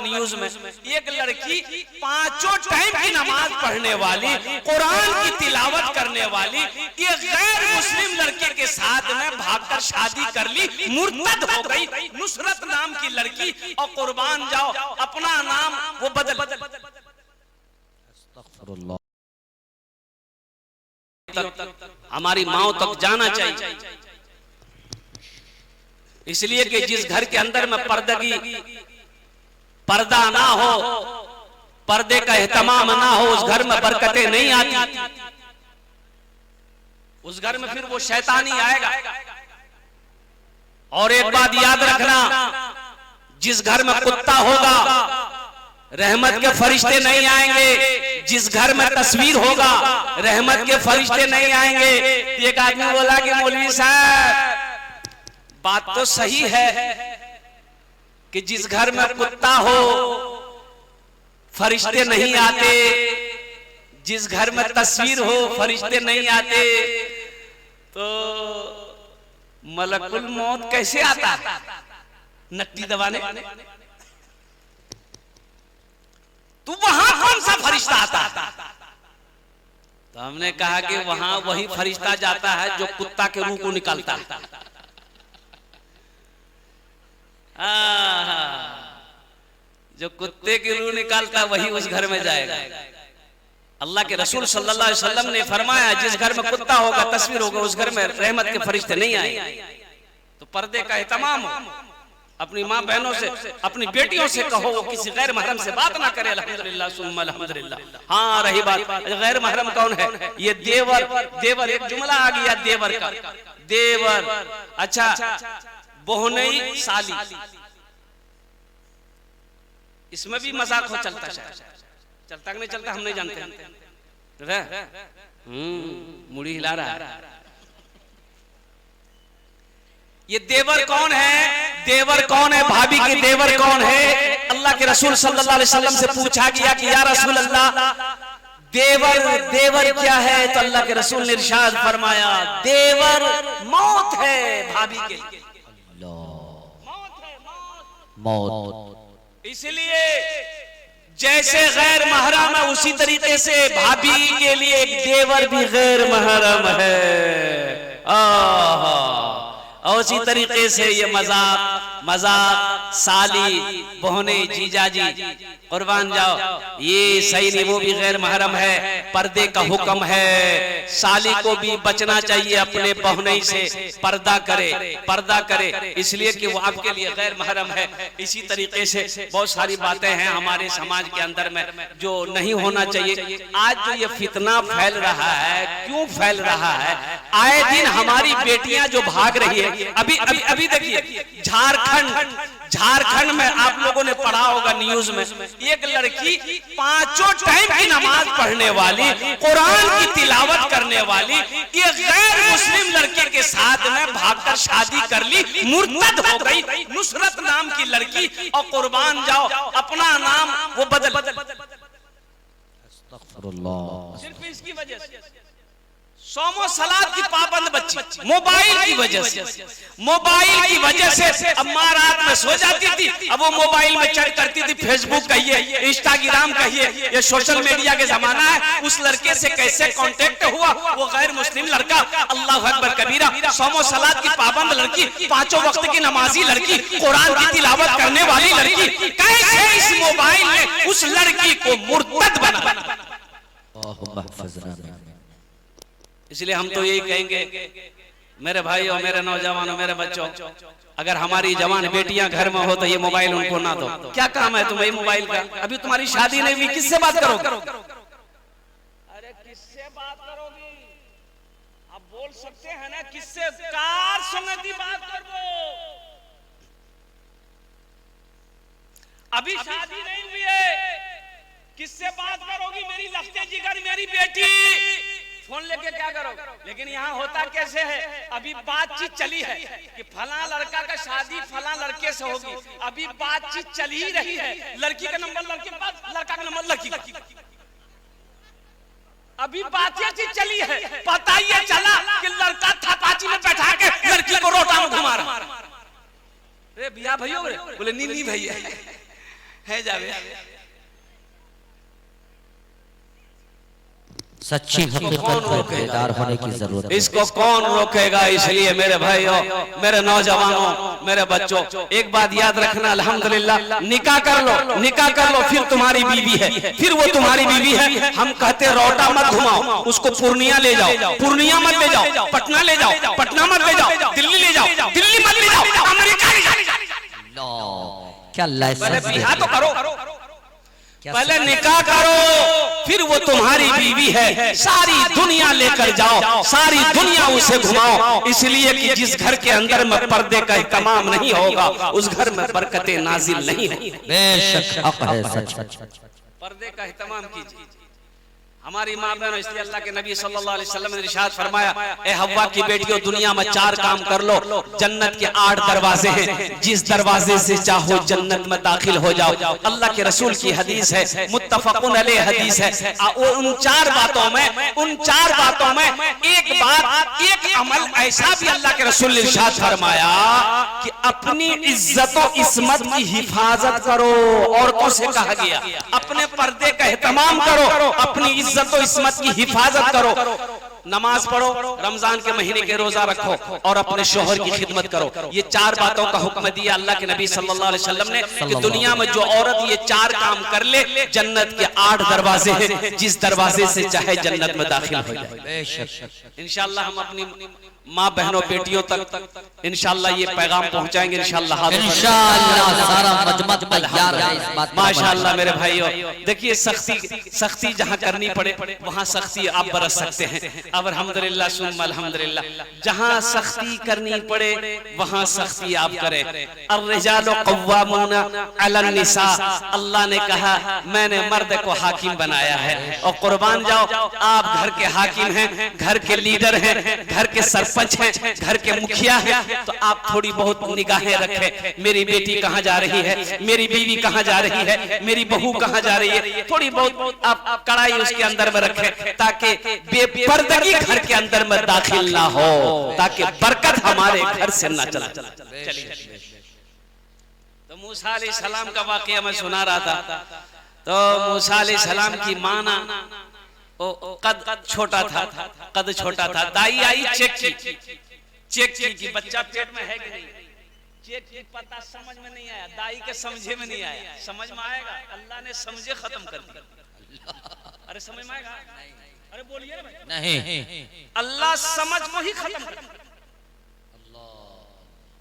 News में, एक लड़की 5 टाइम की नमाज पढ़ने वाली, कुरान की तिलावत करने वाली, ये गैर मुस्लिम लड़के के साथ में भागकर शादी कर ली, मुर्तद हो गई। नुसरत नाम की लड़की, और कुर्बान जाओ अपना नाम वो बदल। हमारी माओ तक जाना चाहिए, इसलिए कि जिस घर के अंदर में पर्दा ना हो, पर्दे का एहतमाम ना हो, उस घर में बरकतें नहीं आती, उस घर में फिर वो शैतानी आएगा। और एक बात याद रखना, जिस घर में कुत्ता होगा रहमत के फरिश्ते नहीं आएंगे, जिस घर में तस्वीर होगा रहमत के फरिश्ते नहीं आएंगे। एक आदमी बोला कि मौलवी साहब बात तो सही है कि जिस घर में कुत्ता हो फरिश्ते नहीं आते, जिस घर में तस्वीर हो फरिश्ते नहीं आते, तो मलकुल मौत कैसे आता है नट्टी दबाने? तो वहां कौन सा फरिश्ता आता? तो हमने कहा कि वहां वही फरिश्ता जाता है जो कुत्ता के रूह को निकालता है। जो कुत्ते की रूह निकालता वही उस घर में जाएगा। अल्लाह के रसूल सल्लल्लाहु अलैहि वसल्लम ने फरमाया, जिस घर में कुत्ता होगा तस्वीर होगा उस घर में रहमत के फरिश्ते नहीं आएंगे। तो पर्दे का एहतमाम हो, अपनी माँ बहनों से, अपनी बेटियों से कहो वो किसी गैर महरम से बात ना करे। अल्हम्दुलिल्लाह सुम्मा अल्हम्दुलिल्लाह। हाँ, रही बात गैर महरम कौन है? ये देवर। देवर एक जुमला आ गया देवर का, देवर। अच्छा, बोहनई साली, इसमें भी मजाक हो चलता है, चलता कि नहीं चलता हम नहीं जानते। मुड़ी हिला रहा है। ये देवर कौन है? देवर कौन है? भाभी की देवर कौन है? अल्लाह के रसूल सल्लल्लाहु अलैहि वसल्लम से पूछा गया कि या रसूल अल्लाह देवर देवर क्या है? तो अल्लाह के रसूल ने इरशाद फरमाया, देवर मौत है भाभी के लिए। मौत। इसलिए जैसे गैर महरम है उसी तरीके से भाभी के लिए एक देवर भी गैर महरम है। और उसी तरीके से ये मजाक साली बहने जीजाजी कुर्बान जाओ, ये सही नहीं, वो भी गैर महरम है। पर्दे का हुक्म है, साली को भी बचना चाहिए अपने बहने से, पर्दा करे इसलिए कि वो आपके लिए गैर महरम है। इसी तरीके से बहुत सारी बातें हैं हमारे समाज के अंदर में जो नहीं होना चाहिए। आज जो ये फितना फैल रहा है, क्यों फैल रहा है? आए दिन हमारी बेटियां जो भाग रही है, अभी देखिए झारखंड में आप लोगों ने पढ़ा होगा न्यूज में, एक लड़की 5 टाइम की नमाज पढ़ने वाली, कुरान की तिलावत करने वाली, ये गैर मुस्लिम लड़के के साथ में भागकर शादी कर ली, मुर्तद हो गई। नुसरत नाम की लड़की, और कुर्बान जाओ अपना नाम वो बदल। सिर्फ इसकी वजह से सोमो सलाद की पाबंद बच्ची, मोबाइल की वजह से अब माँ रात में सो जाती थी, अब वो मोबाइल में चैट करती थी, फेसबुक कहिए, इंस्टाग्राम कहिए, ये सोशल मीडिया के जमाना है। उस लड़के से कैसे कांटेक्ट हुआ? वो गैर मुस्लिम लड़का, अल्लाह अकबर कबीरा, सोमो सलाद की पाबंद लड़की, 5 वक्त की नमाजी लड़की, कुरान की तिलावत करने वाली लड़की, कैसे इस मोबाइल ने उस लड़की को मुर्तद बना। इसलिए हम तो यही कहेंगे मेरे भाइयों, मेरे नौजवानों, मेरे बच्चों, अगर हमारी जवान बेटियां घर में हो तो ये मोबाइल उनको ना दो। क्या काम है तुम्हें मोबाइल का? अभी तुम्हारी शादी नहीं हुई, किससे बात करोगे? अरे किससे बात करोगी? आप बोल सकते हैं ना, किससे कार संगति बात करो। अभी शादी नहीं हुई है, किससे बात करोगी? मेरी लखते जिगर मेरी बेटी, फोन लेके क्या करो? लेकिन यहाँ होता कैसे है? अभी बातचीत चली है कि फला लड़का का शादी फला लड़के से होगी, अभी बातचीत चल ही रही है, लड़की का नंबर लड़के के पास, लड़का का नंबर लड़की, अभी बातचीत चली है। पता ही चला कि लड़का थपाची में बैठा के लड़की को रोटा में घुमा रहा। अरे भैया भैया, बोले नी भैया, है जावे सच्ची हकीकत पर बेदार होने की जरूरत है। इसको कौन रोकेगा। इसलिए मेरे भाइयों, मेरे नौजवानों, मेरे बच्चों, एक बात याद रखना, अल्हम्दुलिल्लाह निकाह कर लो, निकाह कर लो, फिर तुम्हारी बीवी है, फिर वो तुम्हारी बीवी है। हम कहते रोटा मत घुमाओ, उसको पूर्णिया ले जाओ, पूर्णिया मत ले जाओ, पटना ले जाओ, पटना मत ले जाओ, दिल्ली ले जाओ, दिल्ली मत ले जाओ, अमेरिका ले जाओ। क्या लाइसेंस बिहार तो करो, पहले निकाह करो, फिर वो तुम्हारी बीवी है। सारी दुनिया लेकर जाओ, सारी दुनिया उसे घुमाओ। इसलिए कि जिस घर के अंदर में पर्दे का इत्माम नहीं होगा, उस घर में बरकतें नाजिल नहीं होंगी। बेशक हक है, सच। पर्दे का इत्माम कीजिए। हमारी माँ बहन, इसलिए अल्लाह के नबी सल्लल्लाहु अलैहि वसल्लम ने इरशाद फरमाया, ए हव्वा की बेटियों, दुनिया में 4 काम कर लो। जन्नत के 8 दरवाजे हैं, जिस दरवाजे से चाहो जन्नत में दाखिल हो जाओ। अल्लाह के रसूल की हदीस है, मुत्तफकुन अलैह हदीस है। उन 4 बातों में एक बात, एक अमल ऐसा भी अल्लाह के रसूल ने इरशाद फरमाया कि अपनी इज्जत और इस्मत की हिफाजत करो। औरतों से कहा गया अपने पर्दे का एहतमाम करो, अपनी इज्जत और इस्मत की हिफाजत करो। नमाज पढ़ो, रमजान के महीने के रोजा रखो और अपने शोहर की खिदमत करो। ये 4 बातों का हुक्म दिया अल्लाह के नबी सल्लल्लाहु अलैहि वसल्लम ने कि दुनिया में जो औरत ये 4 काम कर ले, जन्नत के 8 दरवाजे हैं, जिस दरवाजे से चाहे जन्नत में दाखिल हो जाए। इंशाअल्लाह हम अपनी माँ बहनों बेटियों तक इंशाअल्लाह ये पैगाम पहुंचाएंगे। इंशाअल्लाह सारा मजमा तैयार है इस बात। माशाअल्लाह मेरे भाइयों, देखिए सख्ती जहाँ करनी पड़े वहाँ सख्ती आप बरस सकते हैं। अब अल्हम्दुलिल्लाह सुम्मा अल्हम्दुलिल्लाह, जहाँ सख्ती करनी पड़े वहाँ सख्ती आप करें। अर्रिजालु क़व्वामूना अलन निसा, अल्लाह ने कहा मैंने मर्द को हाकिम बनाया है। और कुर्बान जाओ, आप घर के हाकिम हैं, घर के लीडर हैं, घर के सरपंच हैं, घर के मुखिया हैं, तो आप थोड़ी बहुत निगाहें रखें। मेरी बेटी कहाँ जा रही है, मेरी बीवी कहाँ जा रही है, मेरी बहू कहाँ जा रही है, थोड़ी बहुत आप कड़ाई उसके अंदर में रखें, ताकि बेपर्दगी घर के अंदर में दाखिल ना हो, ताकि बरकत हमारे घर से ना चला। चलिए, तो मूसा अलैहिस्सलाम का वाकया मैं सुना रहा था। तो मूसा अलैहिस्सलाम की माँ ना कद छोटा था, दाई आई चेक की कि बच्चा पेट में है कि नहीं। चेक की पता समझ में नहीं आया, दाई के समझे में नहीं आया। समझ में आएगा, अल्लाह ने समझे खत्म कर दिया। अरे समझ में आएगा, अरे बोलिए ना भाई। नहीं, अल्लाह समझ को ही खत्म कर दिया।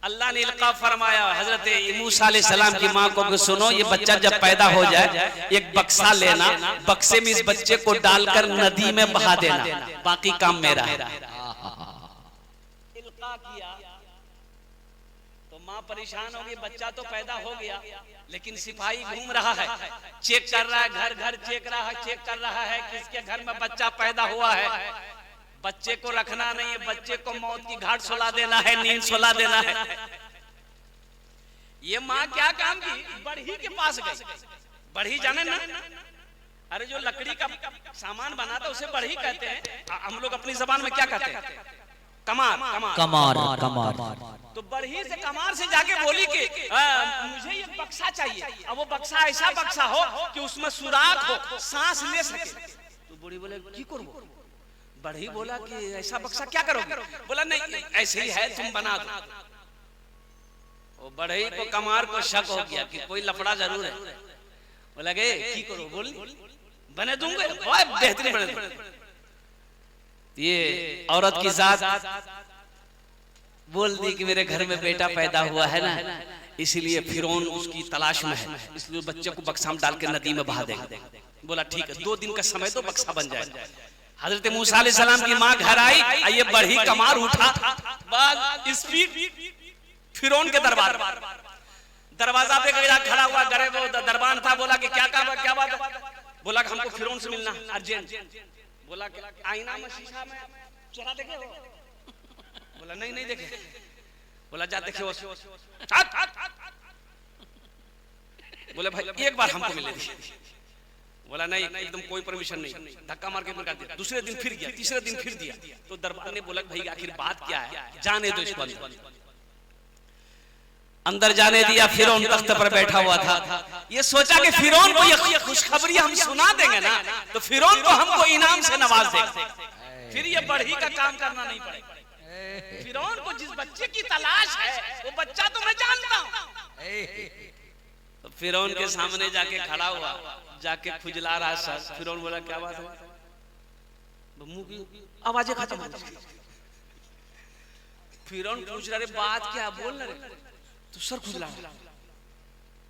अल्लाह ने इल्का फरमाया हजरत मूसा अलैहिस्सलाम की माँ को, सुनो ये बच्चा जब पैदा हो जाए एक बक्सा लेना, बक्से में इस बच्चे को डालकर नदी में बहा देना, बाकी काम मेरा है। इल्का किया तो माँ परेशान हो गई, बच्चा तो पैदा हो गया लेकिन सिपाही घूम रहा है, चेक कर रहा है, घर घर चेक कर रहा है किसके घर में बच्चा पैदा हुआ है। बच्चे को रखना नहीं है, बच्चे को मौत की घाट सुला देना है, नींद सुला देना है। ये माँ क्या काम की, बढ़ी के पास गई। बढ़ी जाने ना, अरे जो लकड़ी का सामान बनाता उसे बढ़ी कहते हैं। हम लोग अपनी जबान में क्या कहते हैं, कमार। तो बढ़ी से कमार से जाके बोली कि मुझे ये बक्सा चाहिए। अब वो बक्सा ऐसा बक्सा हो कि उसमें सुराख हो, सांस ले सके। तो बूढ़ी बोले की करो। बढ़ी बोला कि ऐसा बक्सा क्या करोगे। बोला नहीं ऐसे ही है, तुम बना दो। वो बढ़ई को कमार को शक हो गया कि कोई लफड़ा जरूर है। बोला गे की करो, बोल बने दूंगे, बहुत बेहतरीन बने दूंगे। ये औरत की जात बोल दी कि मेरे घर में बेटा पैदा हुआ है ना, इसीलिए फिरौन उसकी तलाश में है, इसलिए बच्चे को बक्सा में डाल के नदी में बहा देंगे। बोला ठीक है, 2 दिन का समय तो बक्सा बन जाए। हजरत मूसा अलैहिस्सलाम की माँ घर आई, ये बढ़ी कमार उठा, स्पीड फिरौन के दरबार, दरवाजा पे खड़ा हुआ, गरीब दरबान था। बोला कि क्या बात है। बोला कि हमको फिरौन से मिलना अर्जेंट। बोला कि आईना में शीशा में चला देखे हो। बोला नहीं देखे। बोला जा देखे वो। बोले भाई एक बार हमको मिले। बोला नहीं एकदम कोई परमिशन नहीं, धक्का मार के निकाल दिया। दूसरे दिन फिर गया, तीसरे दिन फिर दिया। तो दरबार ने बोला भाई आखिर बात क्या है, जाने दो इसको। अंदर जाने दिया, फिरौन तख्त पर बैठा हुआ था। ये सोचा कि फिरौन को ये खुशखबरी हम सुना देंगे ना तो फिरौन को हमको इनाम से नवाज देगा, फिर ये बढ़ी का काम करना नहीं पड़ेगा। फिरौन को जिस बच्चे की तलाश है वो बच्चा तो मैं जानता हूँ। तो फिरौन के सामने जाके खड़ा हुआ, जाके खुजला रहा सर। फिरौन बोला क्या बात है? मुंह की आवाजें खत्म हो गई। फिरौन पूछ रहा, बात क्या बोल रहे? तो सर खुजला।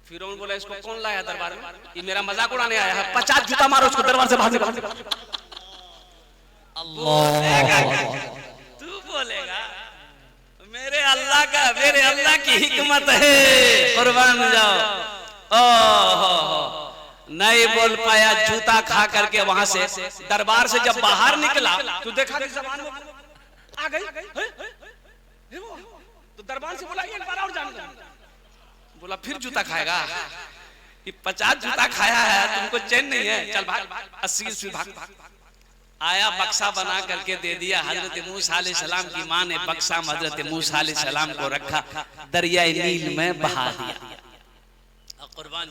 फिरौन बोला इसको कौन लाया दरबार में? ये मेरा मजाक उड़ाने आया है, 50 जूता मारो उसको दरबार से बाहर निकाल। तू बोलेगा मेरे अल्लाह का, मेरे अल्लाह की हिकमत है, कुर्बान जाओ। नहीं बोल पाया, जूता खा करके वहां से दरबार से जब बाहर निकला तो देखा कि जबान में आ गई। तो दरबार से बोला एक बार और जान दो। बोला फिर जूता खाएगा? ये 50 जूता खाया है, तुमको चैन नहीं है, चल भाग, 80 भाग। आया, बक्सा बना करके दे दिया। हजरत मूसा अलैहिस्सलाम की माँ ने बक्सा हजरत मूसा अलैहिस्सलाम को रखा, दरियाए नील में बहा दिया। कुर्बान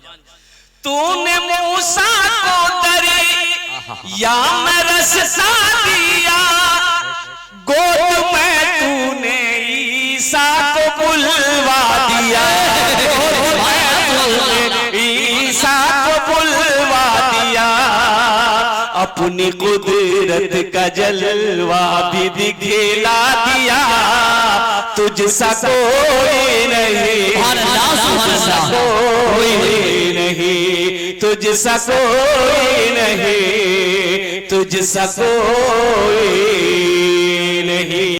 तूने मूसा को दरिया में रस्सा दिया, गोद में तूने ईसा को बुलवा दिया, ईसा को बुलवा दिया। अपनी कुदरत का जलवा भी दिखला दिया, तुझसा कोई नहीं, तुझसा कोई नहीं, तुझसा कोई नहीं, तुझसा कोई नहीं।